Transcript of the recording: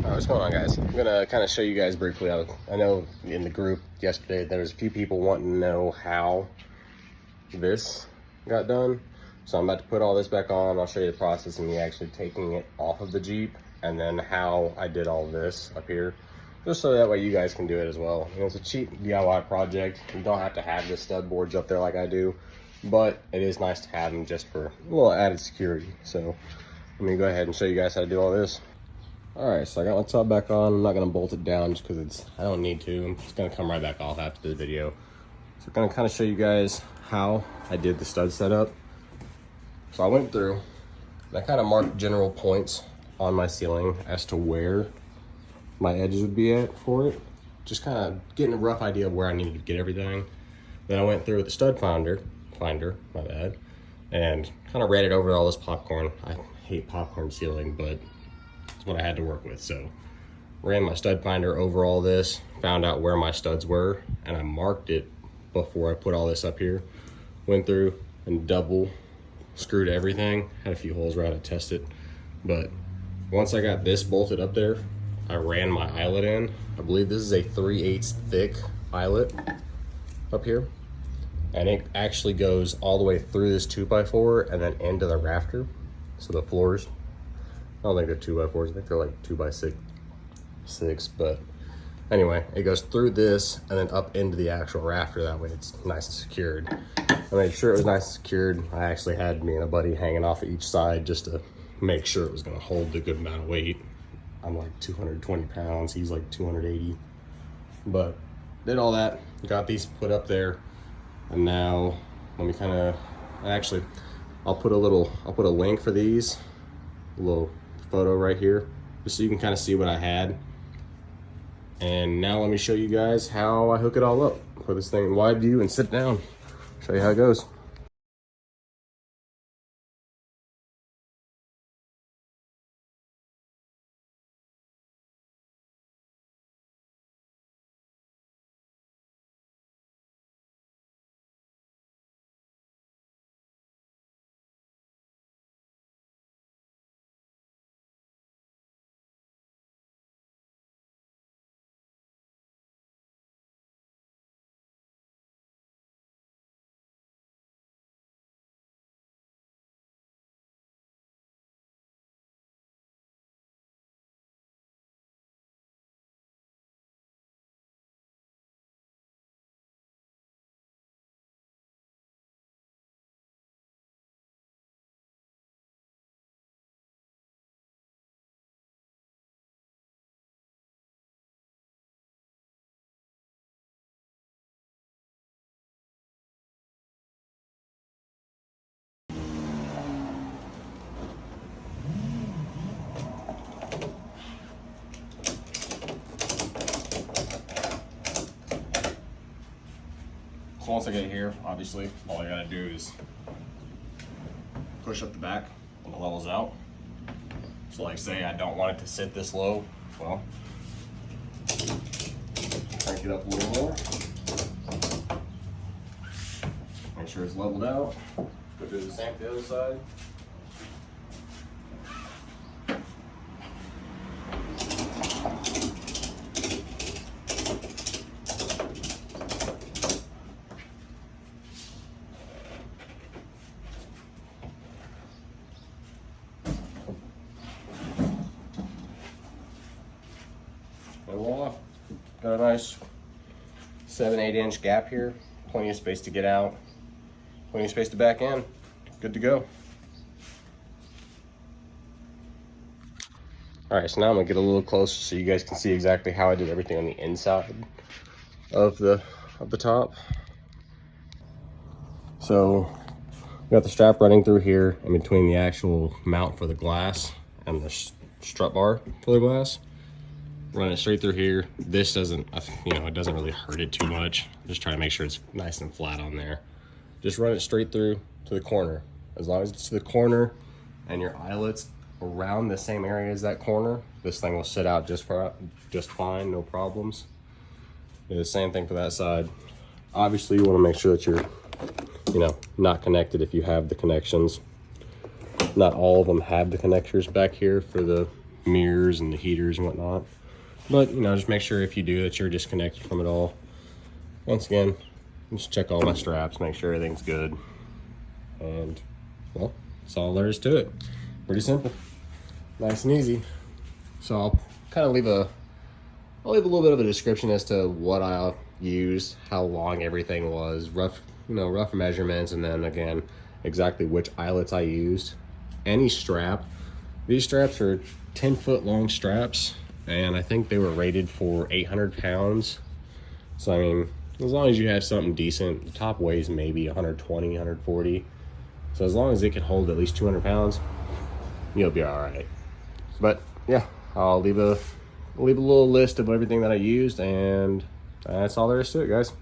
What's going on, guys? I'm gonna kind of show you guys briefly. I know in the group yesterday there was a few people wanting to know how this got done, so I'm about to put all this back on. I'll show you the process of me actually taking it off of the Jeep, and then how I did all this up here, just so that way you guys can do it as well. It's a cheap DIY project. You don't have to have the stud boards up there like I do, but it is nice to have them just for a little added security. So let me go ahead and show you guys how to do all this. All right, so I got my top back on. I'm not gonna bolt it down just because I don't need to. It's gonna come right back off after the video. So I'm gonna kind of show you guys how I did the stud setup. So I went through, and I kind of marked general points on my ceiling as to where my edges would be at for it. Just kind of getting a rough idea of where I needed to get everything. Then I went through with the stud finder, my bad, and kind of ran it over all this popcorn. I hate popcorn ceiling, but it's what I had to work with. So ran my stud finder over all this, found out where my studs were, and I marked it before I put all this up here. Went through and double screwed everything. Had a few holes where I had to test it, but once I got this bolted up there, I ran my eyelet in. I believe this is a 3/8 thick eyelet up here, and it actually goes all the way through this 2x4 and then into the rafter. So the floors, I don't think they're 2x4s, I think they're like 2x6, but anyway, it goes through this and then up into the actual rafter. That way it's nice and secured. I made sure it was nice and secured. I actually had me and a buddy hanging off of each side just to make sure it was gonna hold a good amount of weight. I'm like 220 pounds, he's like 280. But did all that, got these put up there, and now let me kind of, actually, I'll put a link for these, a little photo right here, just so you can kind of see what I had. And now let me show you guys how I hook it all up. Put this thing in wide view and sit down, show you how it goes. So once I get here, obviously, all I gotta do is push up the back and it levels out. So like say I don't want it to sit this low, well, crank it up a little more. Make sure it's leveled out. Go do the same to the other side. And voila, got a nice 7-8 inch gap here, plenty of space to get out, plenty of space to back in, good to go. All right, so now I'm gonna get a little closer so you guys can see exactly how I did everything on the inside of the top. So we got the strap running through here in between the actual mount for the glass and the strut bar for the glass. Run it straight through here. This doesn't, it doesn't really hurt it too much. Just try to make sure it's nice and flat on there. Just run it straight through to the corner. As long as it's to the corner and your eyelets around the same area as that corner, this thing will sit out just fine, no problems. Do the same thing for that side. Obviously, you want to make sure that you're, not connected if you have the connections. Not all of them have the connectors back here for the mirrors and the heaters and whatnot. But, you know, just make sure if you do that you're disconnected from it all. Once again, just check all my straps, make sure everything's good. And, well, that's all there is to it. Pretty simple. Nice and easy. So I'll kind of leave a little bit of a description as to what I used, how long everything was, rough measurements, and then again, exactly which eyelets I used. Any strap. These straps are 10-foot long straps, and I think they were rated for 800 pounds. So, I mean, as long as you have something decent, the top weighs maybe 120, 140. So as long as it can hold at least 200 pounds, you'll be all right. But yeah, I'll leave a little list of everything that I used, and that's all there is to it, guys.